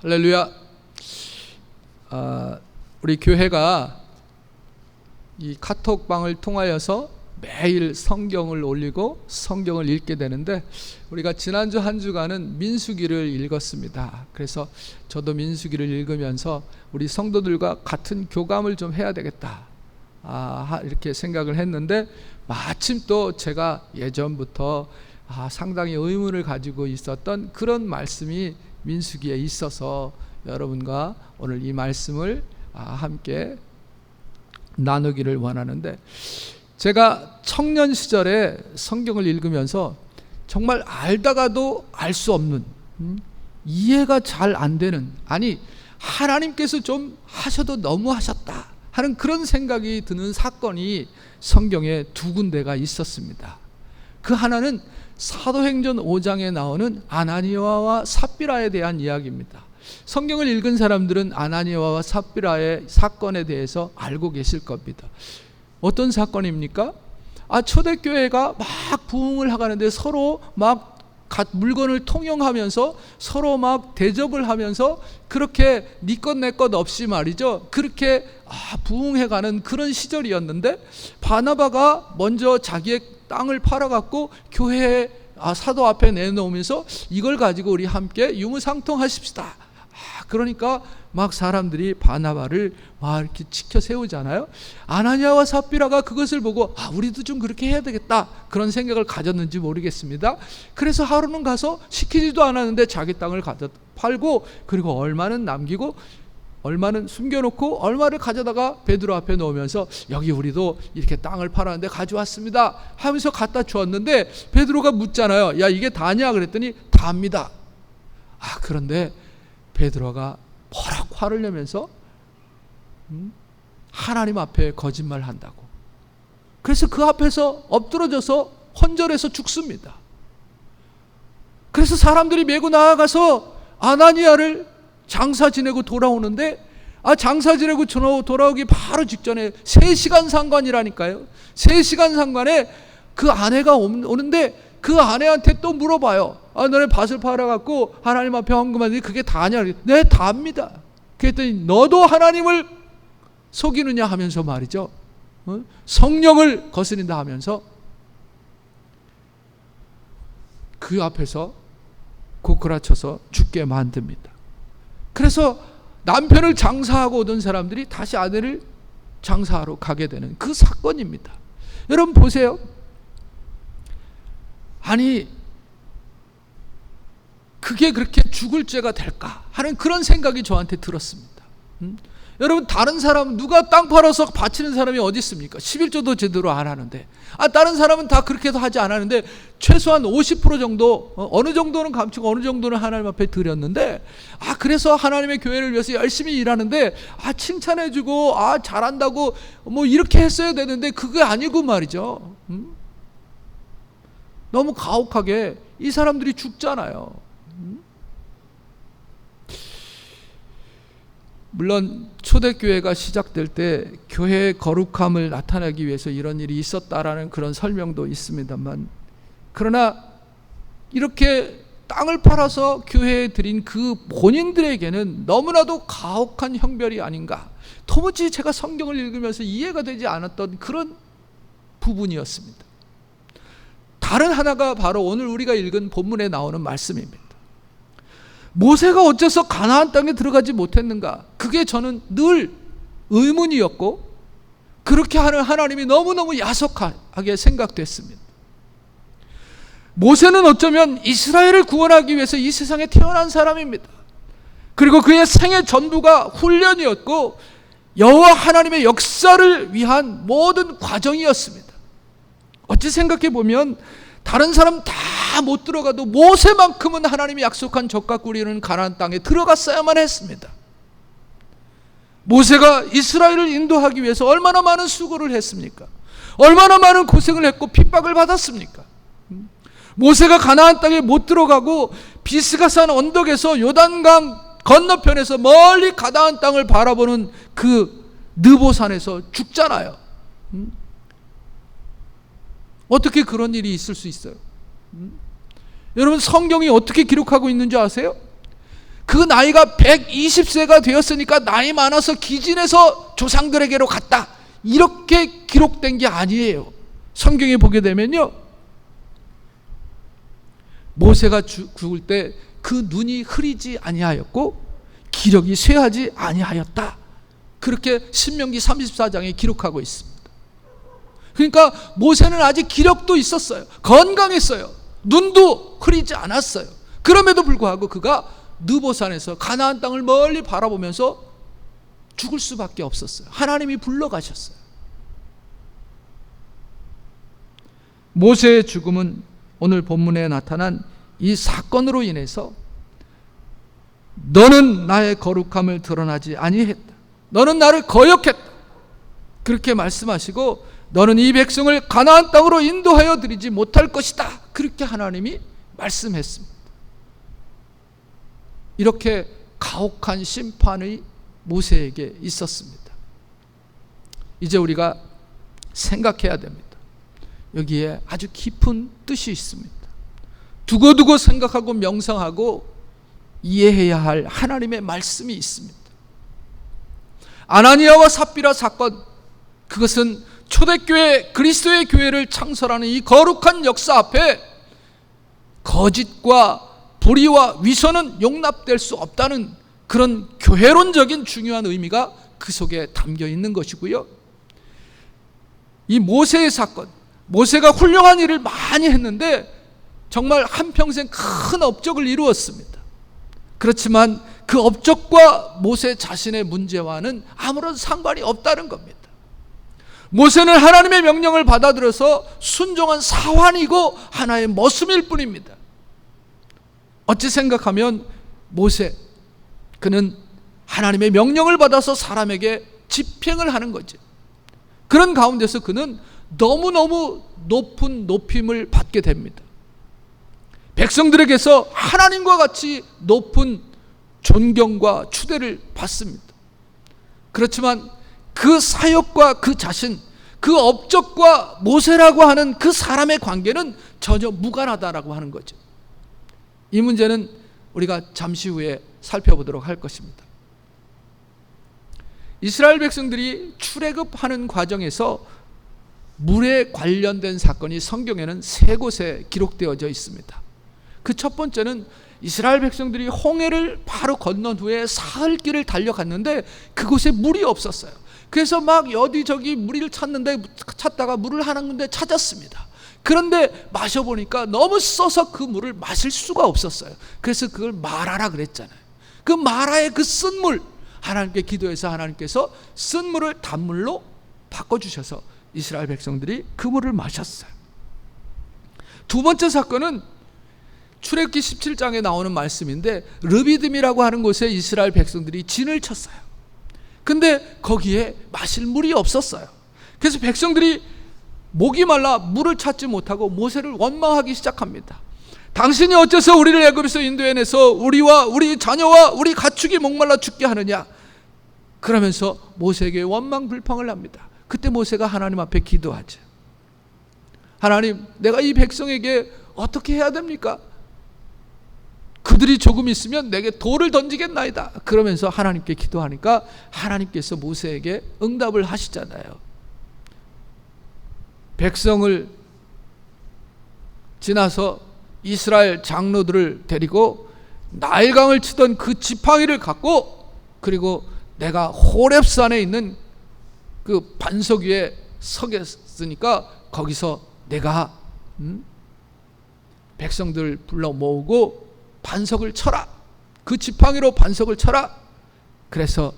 할렐루야. 우리 교회가 이 카톡방을 통하여서 매일 성경을 올리고 성경을 읽게 되는데, 우리가 지난주 한 주간은 민수기를 읽었습니다. 그래서 저도 민수기를 읽으면서 우리 성도들과 같은 교감을 좀 해야 되겠다, 이렇게 생각을 했는데, 마침 또 제가 예전부터 상당히 의문을 가지고 있었던 그런 말씀이 민수기에 있어서 여러분과 오늘 이 말씀을 함께 나누기를 원하는데, 제가 청년 시절에 성경을 읽으면서 정말 알다가도 알 수 없는, 이해가 잘 안 되는, 아니 하나님께서 좀 하셔도 너무 하셨다 하는 그런 생각이 드는 사건이 성경에 두 군데가 있었습니다. 그 하나는 사도행전 5장에 나오는 아나니아와 삽비라에 대한 이야기입니다. 성경을 읽은 사람들은 아나니아와 삽비라의 사건에 대해서 알고 계실 겁니다. 어떤 사건입니까? 초대교회가 막 부흥을 하가는데 서로 막 물건을 통용하면서 서로 막 대접을 하면서 그렇게 네 것 내 것 없이 말이죠, 그렇게 부흥해가는 그런 시절이었는데, 바나바가 먼저 자기의 땅을 팔아갖고 교회에 사도 앞에 내놓으면서 이걸 가지고 우리 함께 유무상통하십시다. 그러니까 막 사람들이 바나바를 막 이렇게 지켜 세우잖아요. 아나니아와 삽비라가 그것을 보고 우리도 좀 그렇게 해야 되겠다, 그런 생각을 가졌는지 모르겠습니다. 그래서 하루는 가서 시키지도 않았는데 자기 땅을 팔고, 그리고 얼마는 남기고 얼마는 숨겨놓고 얼마를 가져다가 베드로 앞에 놓으면서 여기 우리도 이렇게 땅을 팔았는데 가져왔습니다 하면서 갖다 주었는데, 베드로가 묻잖아요. 야, 이게 다냐? 그랬더니 다입니다. 그런데 베드로가 버럭 화를 내면서 하나님 앞에 거짓말을 한다고. 그래서 그 앞에서 엎드러져서 헌절해서 죽습니다. 그래서 사람들이 메고 나아가서 아나니아를 장사 지내고 돌아오는데, 장사 지내고 돌아오기 바로 직전에 3시간 상관이라니까요. 3시간 상관에 그 아내가 오는데, 그 아내한테 또 물어봐요. 너네 밭을 팔아갖고 하나님 앞에 헌금하는데 그게 다냐? 네, 다입니다. 그랬더니 너도 하나님을 속이느냐 하면서 말이죠, 성령을 거스린다 하면서 그 앞에서 고꾸라쳐서 죽게 만듭니다. 그래서 남편을 장사하고 오던 사람들이 다시 아내를 장사하러 가게 되는 그 사건입니다. 여러분 보세요. 아니 그게 그렇게 죽을 죄가 될까 하는 그런 생각이 저한테 들었습니다. 여러분, 다른 사람, 누가 땅 팔아서 바치는 사람이 어디 있습니까? 11조도 제대로 안 하는데, 다른 사람은 다 그렇게도 하지 않았는데 최소한 50% 정도, 어느 정도는 감추고 어느 정도는 하나님 앞에 드렸는데, 그래서 하나님의 교회를 위해서 열심히 일하는데 칭찬해주고 잘한다고 뭐 이렇게 했어야 되는데 그게 아니고 말이죠. 너무 가혹하게 이 사람들이 죽잖아요. 물론 초대교회가 시작될 때 교회의 거룩함을 나타내기 위해서 이런 일이 있었다라는 그런 설명도 있습니다만, 그러나 이렇게 땅을 팔아서 교회에 드린 그 본인들에게는 너무나도 가혹한 형벌이 아닌가, 도무지 제가 성경을 읽으면서 이해가 되지 않았던 그런 부분이었습니다. 다른 하나가 바로 오늘 우리가 읽은 본문에 나오는 말씀입니다. 모세가 어째서 가나안 땅에 들어가지 못했는가? 그게 저는 늘 의문이었고, 그렇게 하는 하나님이 너무너무 야속하게 생각됐습니다. 모세는 어쩌면 이스라엘을 구원하기 위해서 이 세상에 태어난 사람입니다. 그리고 그의 생애 전부가 훈련이었고 여호와 하나님의 역사를 위한 모든 과정이었습니다. 어찌 생각해 보면 다른 사람 다 못 들어가도 모세만큼은 하나님이 약속한 젖과 꿀이 흐르는 가나안 땅에 들어갔어야만 했습니다. 모세가 이스라엘을 인도하기 위해서 얼마나 많은 수고를 했습니까? 얼마나 많은 고생을 했고 핍박을 받았습니까? 모세가 가나안 땅에 못 들어가고 비스가산 언덕에서 요단강 건너편에서 멀리 가나안 땅을 바라보는 그 느보산에서 죽잖아요. 어떻게 그런 일이 있을 수 있어요? 여러분, 성경이 어떻게 기록하고 있는 줄 아세요? 그 나이가 120세가 되었으니까 나이 많아서 기진해서 조상들에게로 갔다, 이렇게 기록된 게 아니에요. 성경에 보게 되면요, 모세가 죽을 때 그 눈이 흐리지 아니하였고 기력이 쇠하지 아니하였다, 그렇게 신명기 34장에 기록하고 있습니다. 그러니까 모세는 아직 기력도 있었어요. 건강했어요. 눈도 흐리지 않았어요. 그럼에도 불구하고 그가 느보산에서 가나안 땅을 멀리 바라보면서 죽을 수밖에 없었어요. 하나님이 불러가셨어요. 모세의 죽음은 오늘 본문에 나타난 이 사건으로 인해서 너는 나의 거룩함을 드러나지 아니했다, 너는 나를 거역했다, 그렇게 말씀하시고 너는 이 백성을 가나안 땅으로 인도하여 드리지 못할 것이다, 그렇게 하나님이 말씀했습니다. 이렇게 가혹한 심판이 모세에게 있었습니다. 이제 우리가 생각해야 됩니다. 여기에 아주 깊은 뜻이 있습니다. 두고두고 생각하고 명상하고 이해해야 할 하나님의 말씀이 있습니다. 아나니아와 삽비라 사건, 그것은 초대교회, 그리스도의 교회를 창설하는 이 거룩한 역사 앞에 거짓과 불의와 위선은 용납될 수 없다는 그런 교회론적인 중요한 의미가 그 속에 담겨 있는 것이고요. 이 모세의 사건, 모세가 훌륭한 일을 많이 했는데 정말 한평생 큰 업적을 이루었습니다. 그렇지만 그 업적과 모세 자신의 문제와는 아무런 상관이 없다는 겁니다. 모세는 하나님의 명령을 받아들여서 순종한 사환이고 하나의 머슴일 뿐입니다. 어찌 생각하면 모세, 그는 하나님의 명령을 받아서 사람에게 집행을 하는 거죠. 그런 가운데서 그는 너무너무 높은 높임을 받게 됩니다. 백성들에게서 하나님과 같이 높은 존경과 추대를 받습니다. 그렇지만 그 사역과 그 자신, 그 업적과 모세라고 하는 그 사람의 관계는 전혀 무관하다라고 하는 거죠. 이 문제는 우리가 잠시 후에 살펴보도록 할 것입니다. 이스라엘 백성들이 출애굽하는 과정에서 물에 관련된 사건이 성경에는 3곳에 기록되어져 있습니다. 그 첫 번째는 이스라엘 백성들이 홍해를 바로 건넌 후에 사흘길을 달려갔는데 그곳에 물이 없었어요. 그래서 막 여기저기 물을 찾다가 물을 한 군데 찾았습니다. 그런데 마셔보니까 너무 써서 그 물을 마실 수가 없었어요. 그래서 그걸 마라라 그랬잖아요. 그 마라의 그 쓴 물, 하나님께 기도해서 하나님께서 쓴 물을 단물로 바꿔주셔서 이스라엘 백성들이 그 물을 마셨어요. 두 번째 사건은 출애굽기 17장에 나오는 말씀인데, 르비딤이라고 하는 곳에 이스라엘 백성들이 진을 쳤어요. 근데 거기에 마실 물이 없었어요. 그래서 백성들이 목이 말라 물을 찾지 못하고 모세를 원망하기 시작합니다. 당신이 어째서 우리를 애굽에서 인도해내서 우리와 우리 자녀와 우리 가축이 목말라 죽게 하느냐, 그러면서 모세에게 원망 불평을 합니다. 그때 모세가 하나님 앞에 기도하죠. 하나님, 내가 이 백성에게 어떻게 해야 됩니까? 그들이 조금 있으면 내게 돌을 던지겠나이다. 그러면서 하나님께 기도하니까 하나님께서 모세에게 응답을 하시잖아요. 백성을 지나서 이스라엘 장로들을 데리고 나일강을 치던 그 지팡이를 갖고, 그리고 내가 호렙산에 있는 그 반석 위에 서겠으니까 거기서 내가 백성들 불러 모으고 반석을 쳐라, 그 지팡이로 반석을 쳐라. 그래서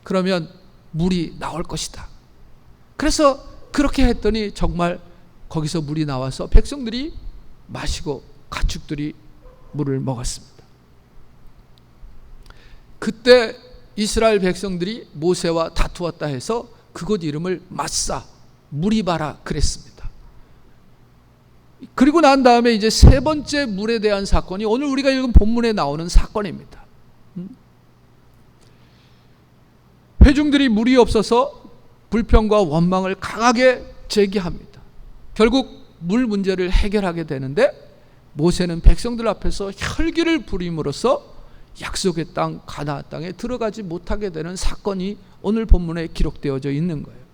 그러면 물이 나올 것이다. 그래서 그렇게 했더니 정말 거기서 물이 나와서 백성들이 마시고 가축들이 물을 먹었습니다. 그때 이스라엘 백성들이 모세와 다투었다 해서 그곳 이름을 마사, 무리바라 그랬습니다. 그리고 난 다음에 이제 세 번째 물에 대한 사건이 오늘 우리가 읽은 본문에 나오는 사건입니다. 회중들이 물이 없어서 불평과 원망을 강하게 제기합니다. 결국 물 문제를 해결하게 되는데 모세는 백성들 앞에서 혈기를 부림으로써 약속의 땅 가나안 땅에 들어가지 못하게 되는 사건이 오늘 본문에 기록되어져 있는 거예요.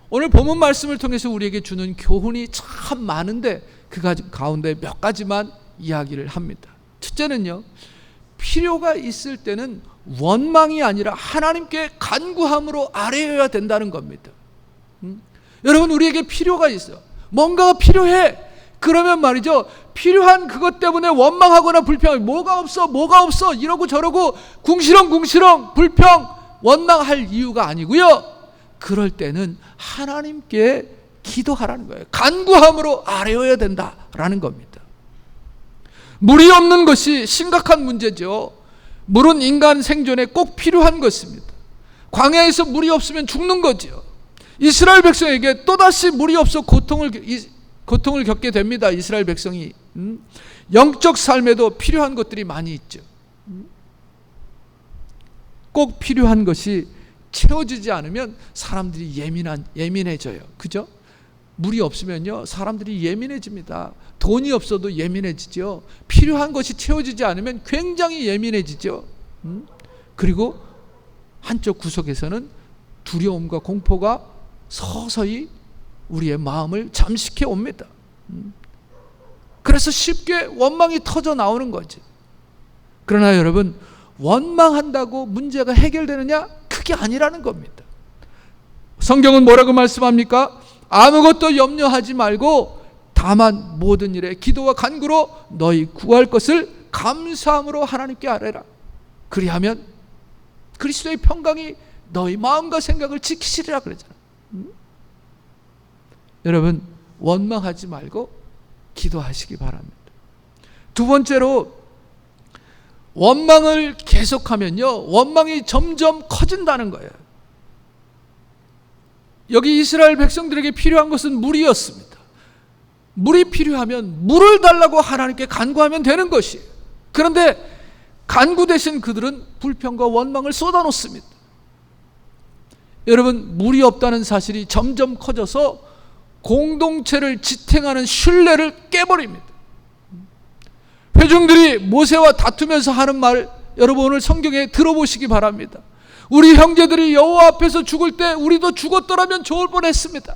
오늘 본문 말씀을 통해서 우리에게 주는 교훈이 참 많은데 그 가운데 몇 가지만 이야기를 합니다. 첫째는요, 필요가 있을 때는 원망이 아니라 하나님께 간구함으로 아뢰어야 된다는 겁니다. 여러분, 우리에게 필요가 있어요. 뭔가가 필요해. 그러면 말이죠, 필요한 그것 때문에 원망하거나 불평, 뭐가 없어 이러고 저러고 궁시렁 불평 원망할 이유가 아니고요, 그럴 때는 하나님께 기도하라는 거예요. 간구함으로 아뢰어야 된다라는 겁니다. 물이 없는 것이 심각한 문제죠. 물은 인간 생존에 꼭 필요한 것입니다. 광야에서 물이 없으면 죽는 거죠. 이스라엘 백성에게 또다시 물이 없어 고통을 겪게 됩니다. 이스라엘 백성이 영적 삶에도 필요한 것들이 많이 있죠. 꼭 필요한 것이 채워지지 않으면 사람들이 예민해져요. 그죠? 물이 없으면요, 사람들이 예민해집니다. 돈이 없어도 예민해지죠. 필요한 것이 채워지지 않으면 굉장히 예민해지죠. 그리고 한쪽 구석에서는 두려움과 공포가 서서히 우리의 마음을 잠식해 옵니다. 그래서 쉽게 원망이 터져 나오는 거지. 그러나 여러분, 원망한다고 문제가 해결되느냐? 그게 아니라는 겁니다. 성경은 뭐라고 말씀합니까? 아무것도 염려하지 말고 다만 모든 일에 기도와 간구로 너희 구할 것을 감사함으로 하나님께 아뢰라. 그리하면 그리스도의 평강이 너희 마음과 생각을 지키시리라 그러잖아요. 여러분, 원망하지 말고 기도하시기 바랍니다. 두 번째로, 원망을 계속하면요, 원망이 점점 커진다는 거예요. 여기 이스라엘 백성들에게 필요한 것은 물이었습니다. 물이 필요하면 물을 달라고 하나님께 간구하면 되는 것이에요. 그런데 간구 대신 그들은 불평과 원망을 쏟아놓습니다. 여러분, 물이 없다는 사실이 점점 커져서 공동체를 지탱하는 신뢰를 깨버립니다. 회중들이 모세와 다투면서 하는 말, 여러분 오늘 성경에 들어보시기 바랍니다. 우리 형제들이 여호와 앞에서 죽을 때 우리도 죽었더라면 좋을 뻔했습니다.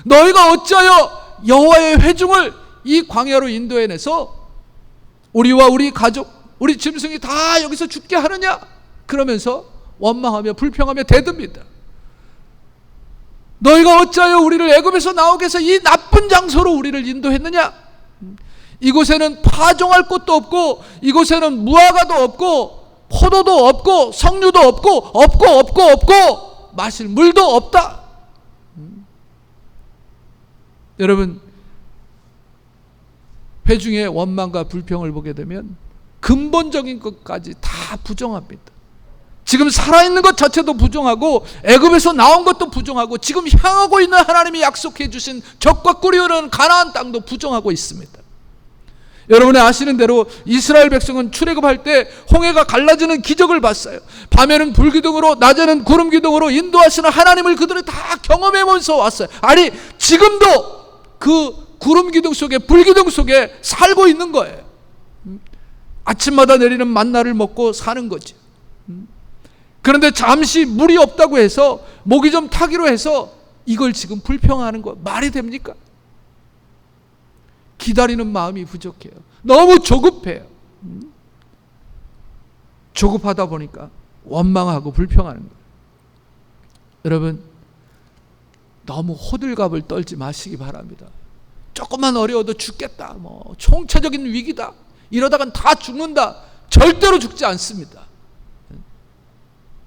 너희가 어찌하여 여호와의 회중을 이 광야로 인도해내서 우리와 우리 가족, 우리 짐승이 다 여기서 죽게 하느냐? 그러면서 원망하며 불평하며 대듭니다. 너희가 어찌하여 우리를 애굽에서 나오게 해서 이 나쁜 장소로 우리를 인도했느냐? 이곳에는 파종할 곳도 없고, 이곳에는 무화과도 없고, 포도도 없고, 석류도 없고, 마실 물도 없다. 여러분, 회중의 원망과 불평을 보게 되면 근본적인 것까지 다 부정합니다. 지금 살아있는 것 자체도 부정하고, 애굽에서 나온 것도 부정하고, 지금 향하고 있는 하나님이 약속해 주신 적과 꿀이 흐르는 가나안 땅도 부정하고 있습니다. 여러분이 아시는 대로 이스라엘 백성은 출애굽할 때 홍해가 갈라지는 기적을 봤어요. 밤에는 불기둥으로, 낮에는 구름기둥으로 인도하시는 하나님을 그들은 다 경험해면서 왔어요. 아니, 지금도 그 구름기둥 속에, 불기둥 속에 살고 있는 거예요. 아침마다 내리는 만나를 먹고 사는 거죠. 그런데 잠시 물이 없다고 해서 목이 좀 타기로 해서 이걸 지금 불평하는 거 말이 됩니까? 기다리는 마음이 부족해요. 너무 조급해요. 조급하다 보니까 원망하고 불평하는 거예요. 여러분, 너무 호들갑을 떨지 마시기 바랍니다. 조금만 어려워도 죽겠다, 총체적인 위기다, 이러다간 다 죽는다, 절대로 죽지 않습니다.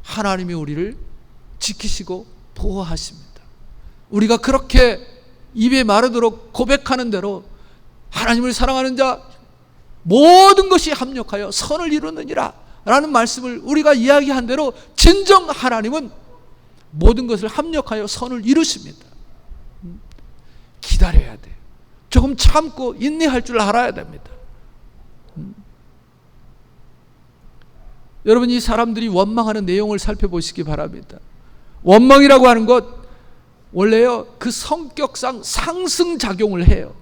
하나님이 우리를 지키시고 보호하십니다. 우리가 그렇게 입에 마르도록 고백하는 대로 하나님을 사랑하는 자 모든 것이 합력하여 선을 이루느니라 라는 말씀을 우리가 이야기한 대로 진정 하나님은 모든 것을 합력하여 선을 이루십니다. 기다려야 돼요. 조금 참고 인내할 줄 알아야 됩니다. 여러분, 이 사람들이 원망하는 내용을 살펴보시기 바랍니다. 원망이라고 하는 것 원래요, 그 성격상 상승작용을 해요.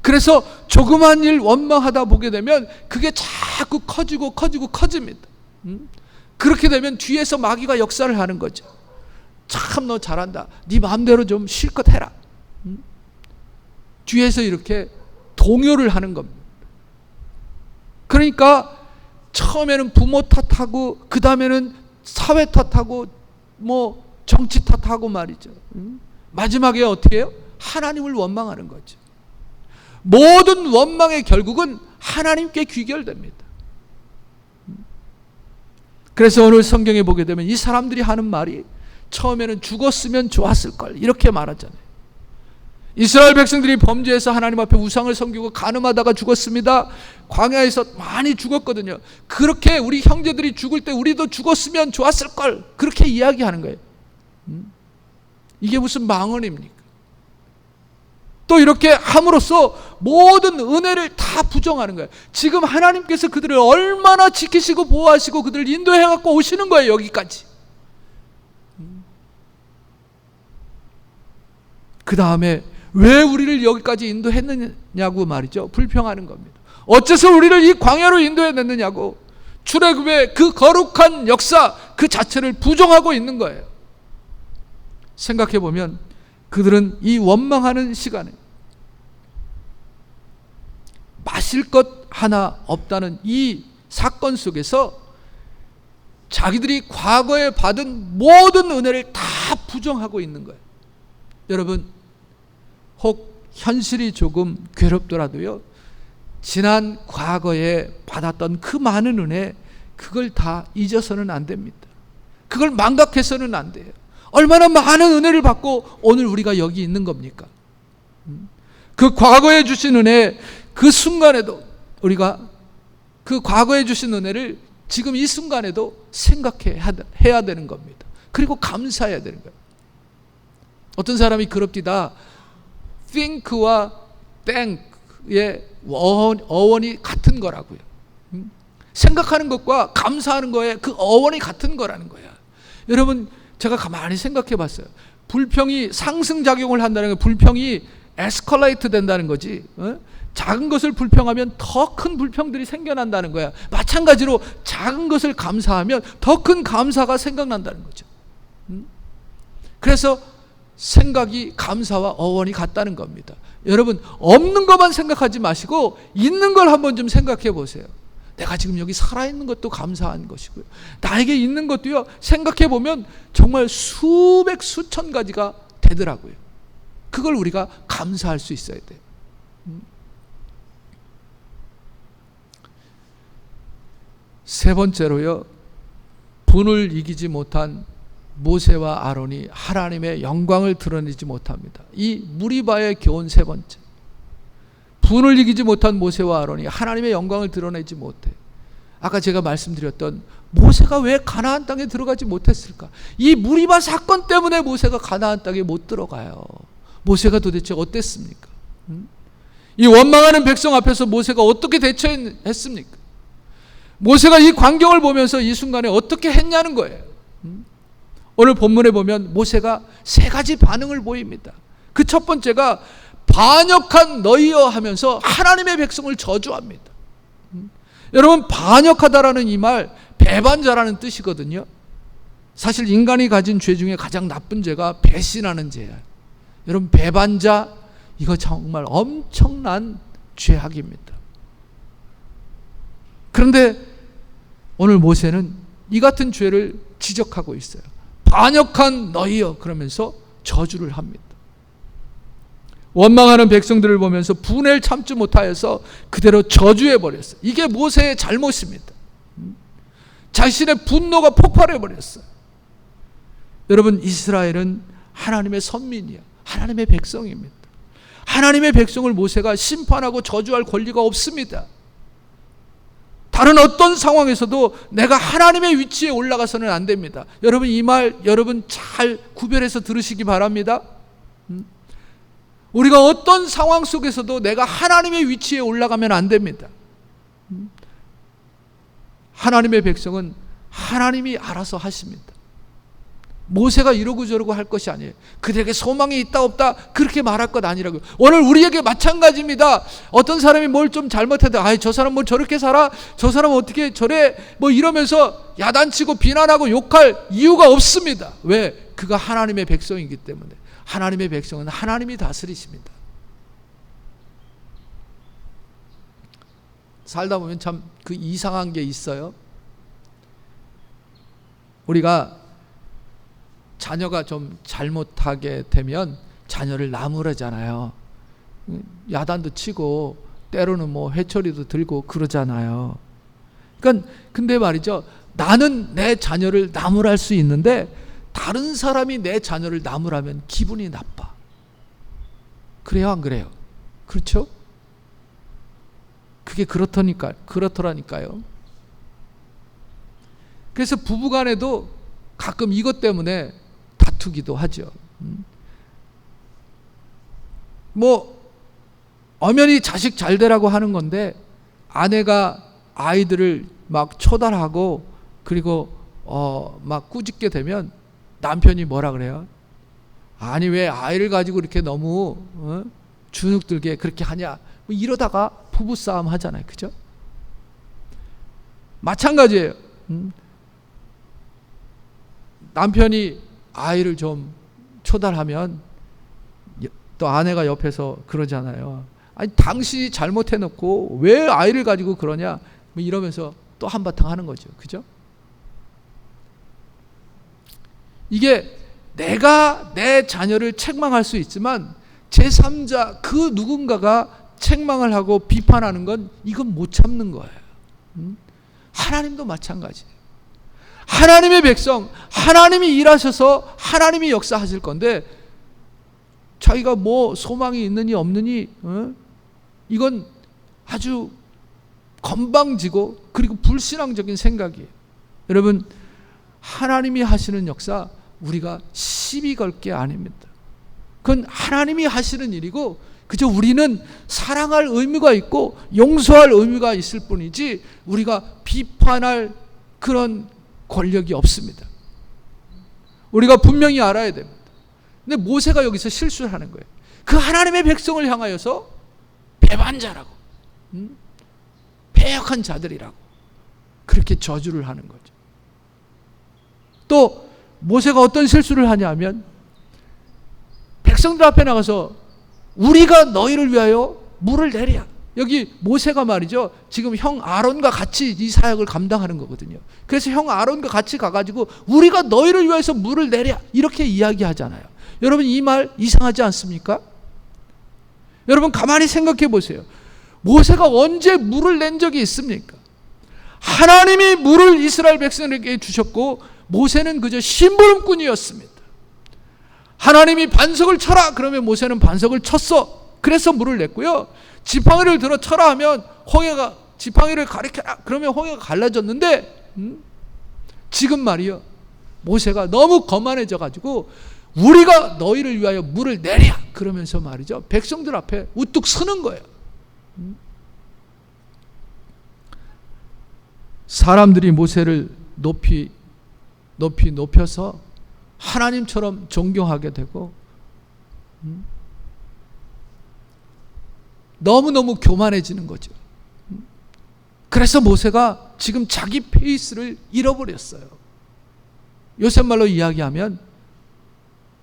그래서 조그만 일 원망하다 보게 되면 그게 자꾸 커집니다. 그렇게 되면 뒤에서 마귀가 역사를 하는 거죠. 참 너 잘한다. 네 마음대로 좀 실컷 해라. 뒤에서 이렇게 동요를 하는 겁니다. 그러니까 처음에는 부모 탓하고 그 다음에는 사회 탓하고 뭐 정치 탓하고 말이죠. 마지막에 어떻게 해요? 하나님을 원망하는 거죠. 모든 원망의 결국은 하나님께 귀결됩니다. 그래서 오늘 성경에 보게 되면 이 사람들이 하는 말이 처음에는 죽었으면 좋았을 걸 이렇게 말하잖아요. 이스라엘 백성들이 범죄해서 하나님 앞에 우상을 섬기고 간음하다가 죽었습니다. 광야에서 많이 죽었거든요. 그렇게 우리 형제들이 죽을 때 우리도 죽었으면 좋았을 걸 그렇게 이야기하는 거예요. 이게 무슨 망언입니까? 또 이렇게 함으로써 모든 은혜를 다 부정하는 거예요. 지금 하나님께서 그들을 얼마나 지키시고 보호하시고 그들을 인도해 갖고 오시는 거예요. 여기까지. 그 다음에 왜 우리를 여기까지 인도했느냐고 말이죠. 불평하는 겁니다. 어째서 우리를 이 광야로 인도해냈느냐고 출애굽의 그 거룩한 역사 그 자체를 부정하고 있는 거예요. 생각해 보면 그들은 이 원망하는 시간에 마실 것 하나 없다는 이 사건 속에서 자기들이 과거에 받은 모든 은혜를 다 부정하고 있는 거예요. 여러분, 혹 현실이 조금 괴롭더라도요, 지난 과거에 받았던 그 많은 은혜, 그걸 다 잊어서는 안 됩니다. 그걸 망각해서는 안 돼요. 얼마나 많은 은혜를 받고 오늘 우리가 여기 있는 겁니까? 그 과거에 주신 은혜, 그 순간에도 우리가 그 과거에 주신 은혜를 지금 이 순간에도 생각해야 되는 겁니다. 그리고 감사해야 되는 거예요. 어떤 사람이 그럽디다. think와 thank의 어원이 같은 거라고요. 생각하는 것과 감사하는 거에 그 어원이 같은 거라는 거야. 여러분, 제가 가만히 생각해 봤어요. 불평이 상승작용을 한다는 게 불평이 에스컬레이트 된다는 거지. 작은 것을 불평하면 더 큰 불평들이 생겨난다는 거야. 마찬가지로 작은 것을 감사하면 더 큰 감사가 생각난다는 거죠. 그래서 생각이 감사와 어원이 같다는 겁니다. 여러분, 없는 것만 생각하지 마시고 있는 걸 한번 좀 생각해 보세요. 내가 지금 여기 살아있는 것도 감사한 것이고요, 나에게 있는 것도요, 생각해 보면 정말 수백 수천 가지가 되더라고요. 그걸 우리가 감사할 수 있어야 돼요. 세 번째로요, 분을 이기지 못한 모세와 아론이 하나님의 영광을 드러내지 못합니다. 이 무리바의 교훈 세 번째. 분을 이기지 못한 모세와 아론이 하나님의 영광을 드러내지 못해. 아까 제가 말씀드렸던 모세가 왜 가나안 땅에 들어가지 못했을까? 이 무리바 사건 때문에 모세가 가나안 땅에 못 들어가요. 모세가 도대체 어땠습니까? 이 원망하는 백성 앞에서 모세가 어떻게 대처했습니까? 모세가 이 광경을 보면서 이 순간에 어떻게 했냐는 거예요. 오늘 본문에 보면 모세가 세 가지 반응을 보입니다. 그 첫 번째가 반역한 너희여 하면서 하나님의 백성을 저주합니다. 여러분, 반역하다라는 이 말 배반자라는 뜻이거든요. 사실 인간이 가진 죄 중에 가장 나쁜 죄가 배신하는 죄예요. 여러분, 배반자, 이거 정말 엄청난 죄악입니다. 그런데 오늘 모세는 이 같은 죄를 지적하고 있어요. 반역한 너희여 그러면서 저주를 합니다. 원망하는 백성들을 보면서 분을 참지 못하여서 그대로 저주해 버렸어요. 이게 모세의 잘못입니다. 자신의 분노가 폭발해 버렸어요. 여러분, 이스라엘은 하나님의 선민이야. 하나님의 백성입니다. 하나님의 백성을 모세가 심판하고 저주할 권리가 없습니다. 다른 어떤 상황에서도 내가 하나님의 위치에 올라가서는 안 됩니다. 여러분, 이 말 여러분 잘 구별해서 들으시기 바랍니다. 우리가 어떤 상황 속에서도 내가 하나님의 위치에 올라가면 안 됩니다. 하나님의 백성은 하나님이 알아서 하십니다. 모세가 이러고 저러고 할 것이 아니에요. 그들에게 소망이 있다 없다 그렇게 말할 것 아니라고요. 오늘 우리에게 마찬가지입니다. 어떤 사람이 뭘 좀 잘못해도 아이 저 사람 뭐 저렇게 살아? 저 사람 어떻게 저래? 뭐 이러면서 야단치고 비난하고 욕할 이유가 없습니다. 왜? 그가 하나님의 백성이기 때문에. 하나님의 백성은 하나님이 다스리십니다. 살다 보면 참 그 이상한 게 있어요. 우리가 자녀가 좀 잘못하게 되면 자녀를 나무라잖아요. 야단도 치고 때로는 뭐 회초리도 들고 그러잖아요. 그러니까 근데 말이죠. 나는 내 자녀를 나무랄 수 있는데 다른 사람이 내 자녀를 나무라면 기분이 나빠. 그래요, 안 그래요? 그렇죠? 그게 그렇더라니까요. 그래서 부부간에도 가끔 이것 때문에 다투기도 하죠. 뭐 엄연히 자식 잘 되라고 하는 건데 아내가 아이들을 막 초달하고 그리고 막 꾸짖게 되면 남편이 뭐라 그래요? 아니 왜 아이를 가지고 이렇게 너무 주눅들게 그렇게 하냐? 뭐 이러다가 부부싸움 하잖아요. 그죠? 마찬가지예요. 남편이 아이를 좀 초달하면 또 아내가 옆에서 그러잖아요. 아니 당신이 잘못해놓고 왜 아이를 가지고 그러냐? 뭐 이러면서 또 한바탕 하는 거죠. 그죠? 이게 내가 내 자녀를 책망할 수 있지만 제3자 그 누군가가 책망을 하고 비판하는 건 이건 못 참는 거예요. 하나님도 마찬가지예요. 하나님의 백성, 하나님이 일하셔서 하나님이 역사하실 건데 자기가 뭐 소망이 있느니 없느니 이건 아주 건방지고 그리고 불신앙적인 생각이에요. 여러분 하나님이 하시는 역사 우리가 시비 걸 게 아닙니다. 그건 하나님이 하시는 일이고 그저 우리는 사랑할 의무가 있고 용서할 의무가 있을 뿐이지 우리가 비판할 그런 권력이 없습니다. 우리가 분명히 알아야 됩니다. 근데 모세가 여기서 실수를 하는 거예요. 그 하나님의 백성을 향하여서 배반자라고 패역한 자들이라고 그렇게 저주를 하는 거죠. 또 모세가 어떤 실수를 하냐면 백성들 앞에 나가서 우리가 너희를 위하여 물을 내랴. 여기 모세가 말이죠. 지금 형 아론과 같이 이 사역을 감당하는 거거든요. 그래서 형 아론과 같이 가가지고 우리가 너희를 위해서 물을 내랴. 이렇게 이야기하잖아요. 여러분 이 말 이상하지 않습니까? 여러분 가만히 생각해 보세요. 모세가 언제 물을 낸 적이 있습니까? 하나님이 물을 이스라엘 백성에게 주셨고 모세는 그저 심부름꾼이었습니다. 하나님이 반석을 쳐라 그러면 모세는 반석을 쳤어. 그래서 물을 냈고요. 지팡이를 들어 쳐라 하면 홍해가 지팡이를 가리켜라 그러면 홍해가 갈라졌는데 지금 말이요. 모세가 너무 거만해져 가지고 우리가 너희를 위하여 물을 내랴 그러면서 말이죠. 백성들 앞에 우뚝 서는 거예요. 사람들이 모세를 높여서 하나님처럼 존경하게 되고 너무너무 교만해지는 거죠. 그래서 모세가 지금 자기 페이스를 잃어버렸어요. 요새 말로 이야기하면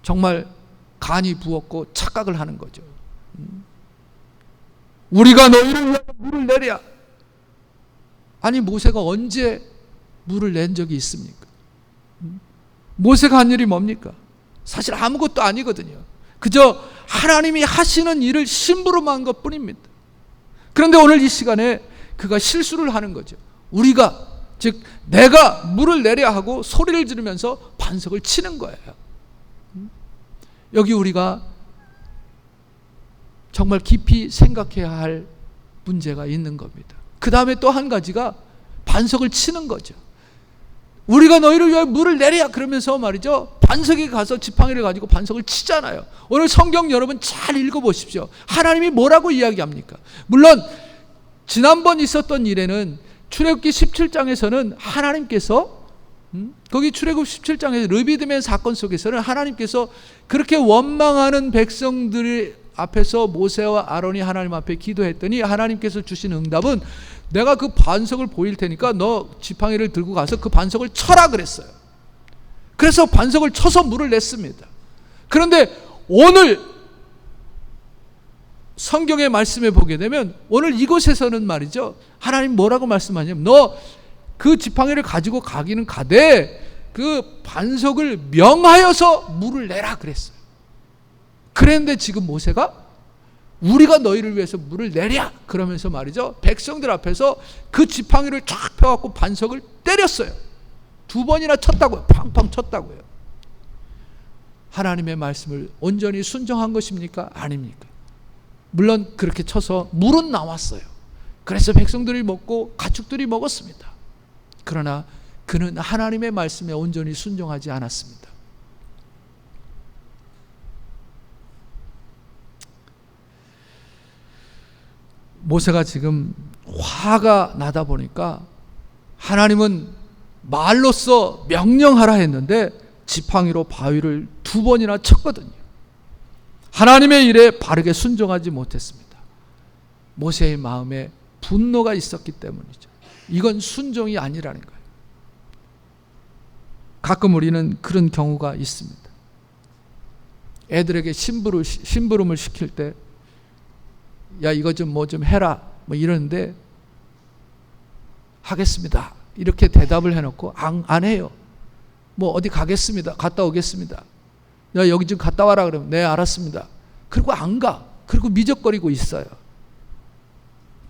정말 간이 부었고 착각을 하는 거죠. 우리가 너희를 위하여 물을 내랴. 아니 모세가 언제 물을 낸 적이 있습니까? 모세가 한 일이 뭡니까? 사실 아무것도 아니거든요. 그저 하나님이 하시는 일을 심부름한 것뿐입니다. 그런데 오늘 이 시간에 그가 실수를 하는 거죠. 우리가 즉 내가 물을 내려 하고 소리를 지르면서 반석을 치는 거예요. 여기 우리가 정말 깊이 생각해야 할 문제가 있는 겁니다. 그 다음에 또 한 가지가 반석을 치는 거죠. 우리가 너희를 위하여 물을 내랴 그러면서 말이죠. 반석에 가서 지팡이를 가지고 반석을 치잖아요. 오늘 성경 여러분 잘 읽어보십시오. 하나님이 뭐라고 이야기합니까? 물론 지난번 있었던 일에는 출애굽기 17장에서는 하나님께서 거기 출애굽 17장에서 르비딤의 사건 속에서는 하나님께서 그렇게 원망하는 백성들 앞에서 모세와 아론이 하나님 앞에 기도했더니 하나님께서 주신 응답은 내가 그 반석을 보일 테니까 너 지팡이를 들고 가서 그 반석을 쳐라 그랬어요. 그래서 반석을 쳐서 물을 냈습니다. 그런데 오늘 성경의 말씀에 보게 되면 오늘 이곳에서는 말이죠, 하나님 뭐라고 말씀하냐면 너 그 지팡이를 가지고 가기는 가되 그 반석을 명하여서 물을 내라 그랬어요. 그랬는데 지금 모세가 우리가 너희를 위해서 물을 내랴 그러면서 말이죠, 백성들 앞에서 그 지팡이를 쫙 펴갖고 반석을 때렸어요. 2번이나 쳤다고요. 팡팡 쳤다고요. 하나님의 말씀을 온전히 순종한 것입니까? 아닙니까? 물론 그렇게 쳐서 물은 나왔어요. 그래서 백성들이 먹고 가축들이 먹었습니다. 그러나 그는 하나님의 말씀에 온전히 순종하지 않았습니다. 모세가 지금 화가 나다 보니까 하나님은 말로써 명령하라 했는데 지팡이로 바위를 2번이나 쳤거든요. 하나님의 일에 바르게 순종하지 못했습니다. 모세의 마음에 분노가 있었기 때문이죠. 이건 순종이 아니라는 거예요. 가끔 우리는 그런 경우가 있습니다. 애들에게 심부름을 시킬 때 야 이거 좀 뭐 좀 해라 뭐 이러는데 하겠습니다 이렇게 대답을 해놓고 안 해요. 뭐 어디 가겠습니다, 갔다 오겠습니다. 야 여기 좀 갔다 와라 그러면 네 알았습니다. 그리고 안 가. 그리고 미적거리고 있어요.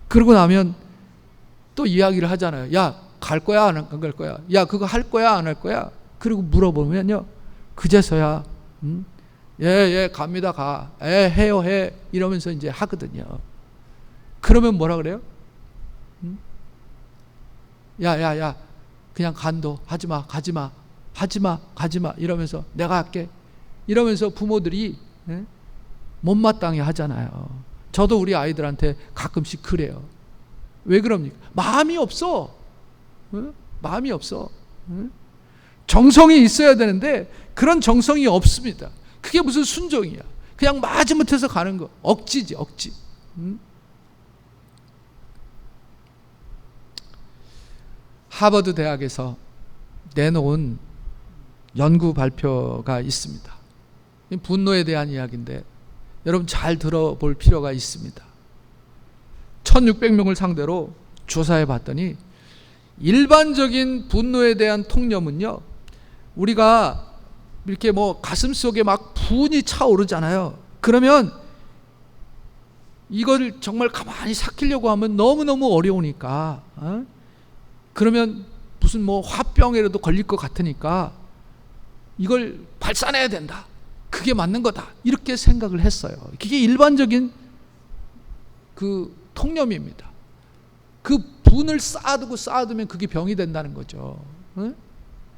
그러고 나면 또 이야기를 하잖아요. 야 갈 거야 안 갈 거야, 야 그거 할 거야 안 할 거야. 그리고 물어보면요 그제서야 예 갑니다 가, 해요 해 이러면서 이제 하거든요. 그러면 뭐라 그래요? 야 그냥 간도 하지마 가지마 가지마 이러면서 내가 할게 이러면서 부모들이 못마땅해 하잖아요. 저도 우리 아이들한테 가끔씩 그래요. 왜 그럽니까? 마음이 없어. 마음이 없어. 정성이 있어야 되는데 그런 정성이 없습니다. 그게 무슨 순종이야. 그냥 마지못해서 가는 거. 억지지 억지. 하버드 대학에서 내놓은 연구 발표가 있습니다. 분노에 대한 이야기인데 여러분 잘 들어볼 필요가 있습니다. 1600명을 상대로 조사해 봤더니 일반적인 분노에 대한 통념은요, 우리가 이렇게 뭐 가슴 속에 막 분이 차오르잖아요. 그러면 이걸 정말 가만히 삭히려고 하면 너무너무 어려우니까 그러면 무슨 뭐 화병이라도 걸릴 것 같으니까 이걸 발산해야 된다. 그게 맞는 거다. 이렇게 생각을 했어요. 그게 일반적인 그 통념입니다. 그 분을 쌓아두면 그게 병이 된다는 거죠.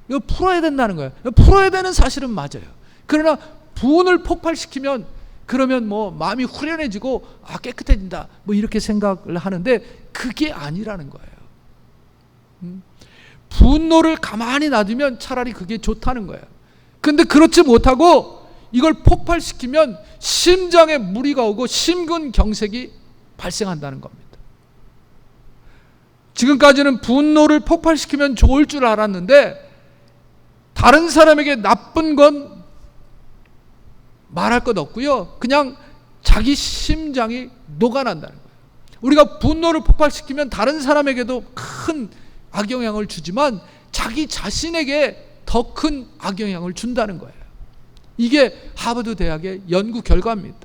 이거 풀어야 된다는 거예요. 풀어야 되는 사실은 맞아요. 그러나 분을 폭발시키면 그러면 뭐 마음이 후련해지고 깨끗해진다 뭐 이렇게 생각을 하는데 그게 아니라는 거예요. 분노를 가만히 놔두면 차라리 그게 좋다는 거예요. 근데 그렇지 못하고 이걸 폭발시키면 심장에 무리가 오고 심근경색이 발생한다는 겁니다. 지금까지는 분노를 폭발시키면 좋을 줄 알았는데 다른 사람에게 나쁜 건 말할 것 없고요. 그냥 자기 심장이 녹아난다는 거예요. 우리가 분노를 폭발시키면 다른 사람에게도 큰 악영향을 주지만 자기 자신에게 더 큰 악영향을 준다는 거예요. 이게 하버드 대학의 연구 결과입니다.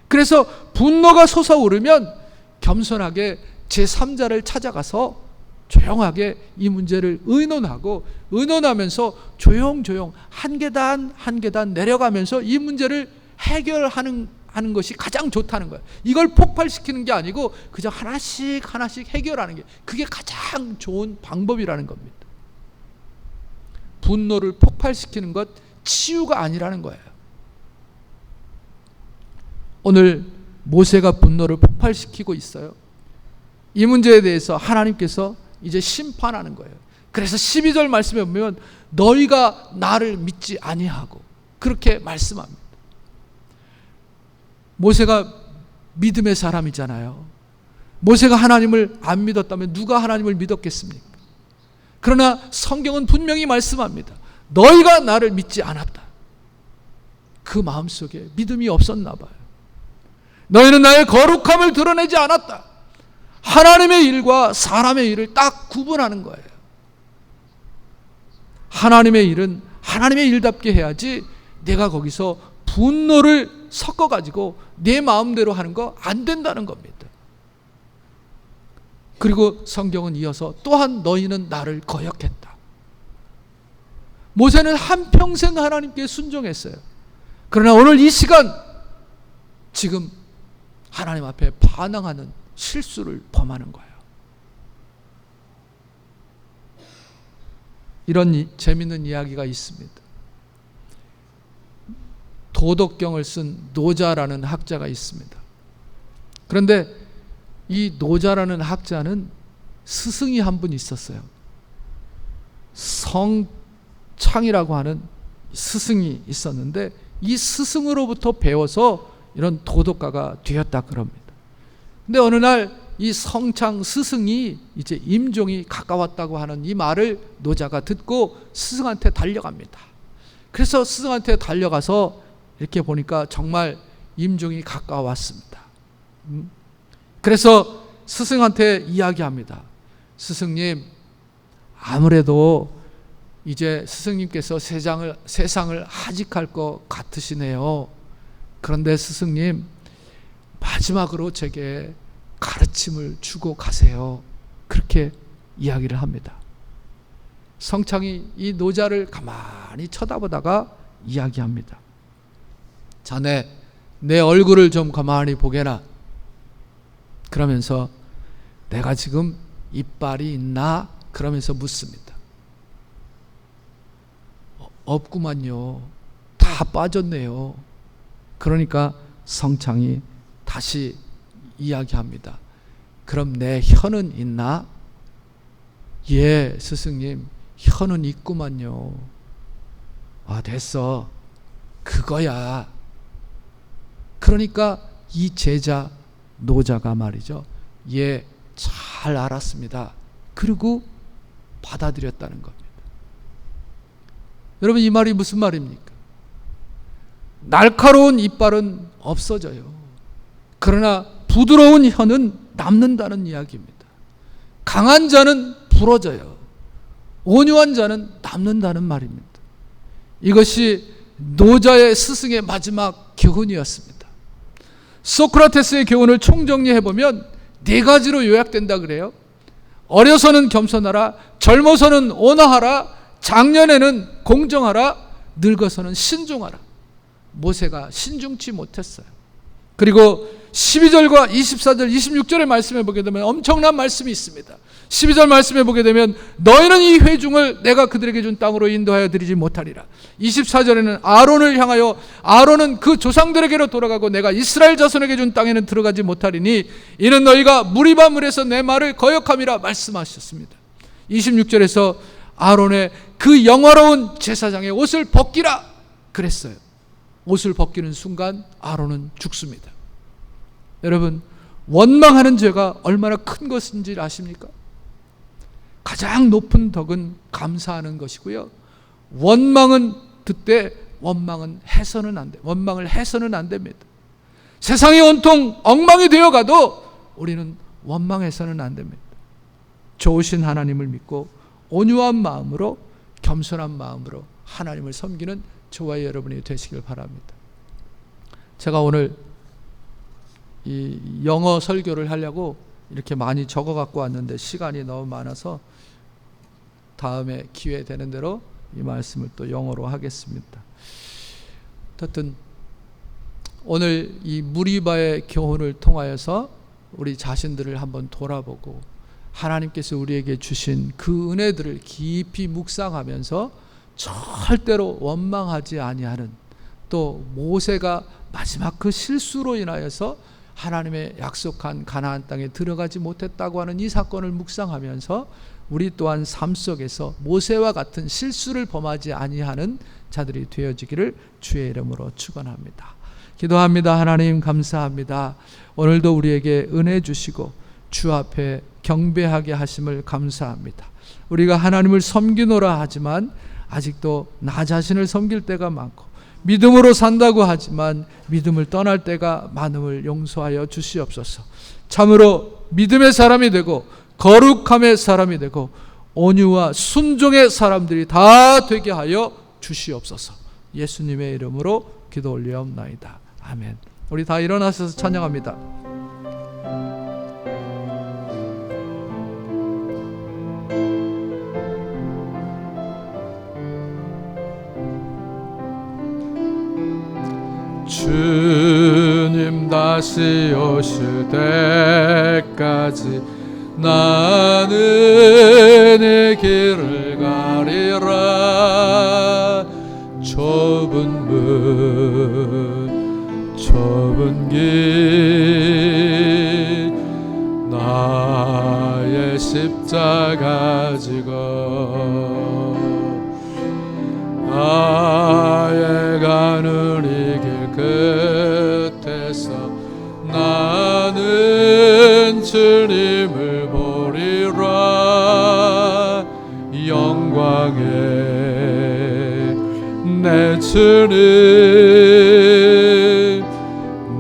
그래서 분노가 솟아오르면 겸손하게 제3자를 찾아가서 조용하게 이 문제를 의논하면서 조용조용 한 계단 한 계단 내려가면서 이 문제를 해결하는 것이 가장 좋다는 거예요. 이걸 폭발시키는 게 아니고 그저 하나씩 해결하는 게 그게 가장 좋은 방법이라는 겁니다. 분노를 폭발시키는 것 치유가 아니라는 거예요. 오늘 모세가 분노를 폭발시키고 있어요. 이 문제에 대해서 하나님께서 이제 심판하는 거예요. 그래서 12절 말씀에 보면 너희가 나를 믿지 아니하고 그렇게 말씀합니다. 모세가 믿음의 사람이잖아요. 모세가 하나님을 안 믿었다면 누가 하나님을 믿었겠습니까? 그러나 성경은 분명히 말씀합니다. 너희가 나를 믿지 않았다. 그 마음속에 믿음이 없었나 봐요. 너희는 나의 거룩함을 드러내지 않았다. 하나님의 일과 사람의 일을 딱 구분하는 거예요. 하나님의 일은 하나님의 일답게 해야지 내가 거기서 분노를 섞어가지고 내 마음대로 하는 거 안 된다는 겁니다. 그리고 성경은 이어서 또한 너희는 나를 거역했다. 모세는 한평생 하나님께 순종했어요. 그러나 오늘 이 시간 지금 하나님 앞에 반항하는 실수를 범하는 거예요. 이런 재미있는 이야기가 있습니다. 도덕경을 쓴 노자라는 학자가 있습니다. 그런데 이 노자라는 학자는 스승이 한 분 있었어요. 성창이라고 하는 스승이 있었는데 이 스승으로부터 배워서 이런 도덕가가 되었다 그럽니다. 근데 어느 날 이 성창 스승이 이제 임종이 가까웠다고 하는 이 말을 노자가 듣고 스승한테 달려갑니다. 그래서 스승한테 달려가서 이렇게 보니까 정말 임종이 가까웠습니다. 그래서 스승한테 이야기합니다. 스승님, 아무래도 이제 스승님께서 세상을 하직할 것 같으시네요. 그런데 스승님, 마지막으로 제게 가르침을 주고 가세요. 그렇게 이야기를 합니다. 성창이 이 노자를 가만히 쳐다보다가 이야기합니다. 자네, 내 얼굴을 좀 가만히 보게나. 그러면서 내가 지금 이빨이 있나? 그러면서 묻습니다. 없구만요. 다 빠졌네요. 그러니까 성창이 다시 이야기합니다. 그럼 내 혀는 있나? 예, 스승님, 혀는 있구만요. 아, 됐어. 그거야. 그러니까 이 제자 노자가 말이죠. 예, 잘 알았습니다. 그리고 받아들였다는 겁니다. 여러분, 이 말이 무슨 말입니까? 날카로운 이빨은 없어져요. 그러나 부드러운 혀는 남는다는 이야기입니다. 강한 자는 부러져요. 온유한 자는 남는다는 말입니다. 이것이 노자의 스승의 마지막 교훈이었습니다. 소크라테스의 교훈을 총정리해보면 4가지로 요약된다 그래요. 어려서는 겸손하라, 젊어서는 온화하라, 장년에는 공정하라, 늙어서는 신중하라. 모세가 신중치 못했어요. 그리고 12절과 24절, 26절의 말씀에 보게 되면 엄청난 말씀이 있습니다. 12절 말씀에 보게 되면 너희는 이 회중을 내가 그들에게 준 땅으로 인도하여 드리지 못하리라. 24절에는 아론을 향하여 아론은 그 조상들에게로 돌아가고 내가 이스라엘 자손에게 준 땅에는 들어가지 못하리니 이는 너희가 무리바 물에서 내 말을 거역함이라 말씀하셨습니다. 26절에서 아론의 그 영화로운 제사장의 옷을 벗기라 그랬어요. 옷을 벗기는 순간 아론은 죽습니다. 여러분, 원망하는 죄가 얼마나 큰 것인지 아십니까? 가장 높은 덕은 감사하는 것이고요. 원망은 듣되 원망을 해서는 안 됩니다. 세상이 온통 엉망이 되어가도 우리는 원망해서는 안 됩니다. 좋으신 하나님을 믿고 온유한 마음으로 겸손한 마음으로 하나님을 섬기는 저와 여러분이 되시길 바랍니다. 제가 오늘 이 영어 설교를 하려고 이렇게 많이 적어 갖고 왔는데 시간이 너무 많아서 다음에 기회 되는 대로 이 말씀을 또 영어로 하겠습니다. 어쨌든 오늘 이 무리바의 교훈을 통하여서 우리 자신들을 한번 돌아보고 하나님께서 우리에게 주신 그 은혜들을 깊이 묵상하면서 절대로 원망하지 아니하는, 또 모세가 마지막 그 실수로 인하여서 하나님의 약속한 가나안 땅에 들어가지 못했다고 하는 이 사건을 묵상하면서 우리 또한 삶 속에서 모세와 같은 실수를 범하지 아니하는 자들이 되어지기를 주의 이름으로 축원합니다. 기도합니다. 하나님 감사합니다. 오늘도 우리에게 은혜 주시고 주 앞에 경배하게 하심을 감사합니다. 우리가 하나님을 섬기노라 하지만 아직도 나 자신을 섬길 때가 많고, 믿음으로 산다고 하지만 믿음을 떠날 때가 많음을 용서하여 주시옵소서. 참으로 믿음의 사람이 되고 거룩함의 사람이 되고 온유와 순종의 사람들이 다 되게 하여 주시옵소서. 예수님의 이름으로 기도 올리옵나이다. 아멘. 우리 다 일어나셔서 찬양합니다. 주님 다시 오실 때까지 나는 이 길을 가리라. 좁은 문 좁은 길 나의 십자가 지고 나의 가는 이 길 끝에서 나는 주님을 보리라. 영광의 내 주님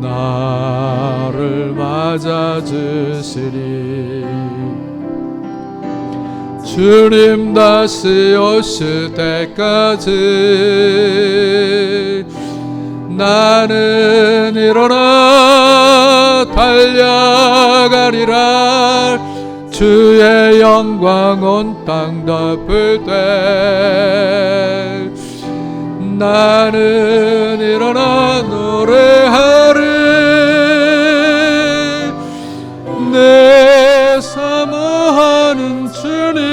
나를 맞아주시리. 주님 다시 오실 때까지 나는 일어나 달려가리라. 주의 영광 온 땅 덮을 때 나는 일어나 노래하리. 내 사모하는 주님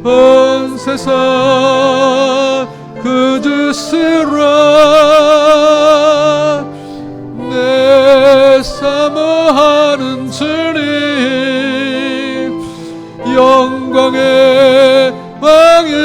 온 세상 그주시라. 내 사모하는 주님 영광의 왕이시라.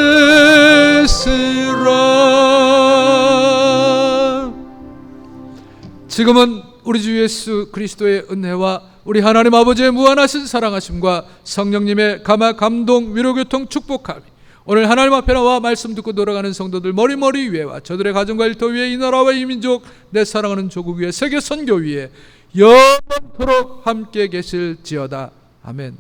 지금은 우리 주 예수 그리스도의 은혜와 우리 하나님 아버지의 무한하신 사랑하심과 성령님의 감화 감동 위로 교통 축복함이 오늘 하나님 앞에 나와 말씀 듣고 돌아가는 성도들 머리머리 위에와 저들의 가정과 일터 위에 이 나라와 이 민족 내 사랑하는 조국 위에 세계 선교 위에 영원토록 함께 계실지어다. 아멘.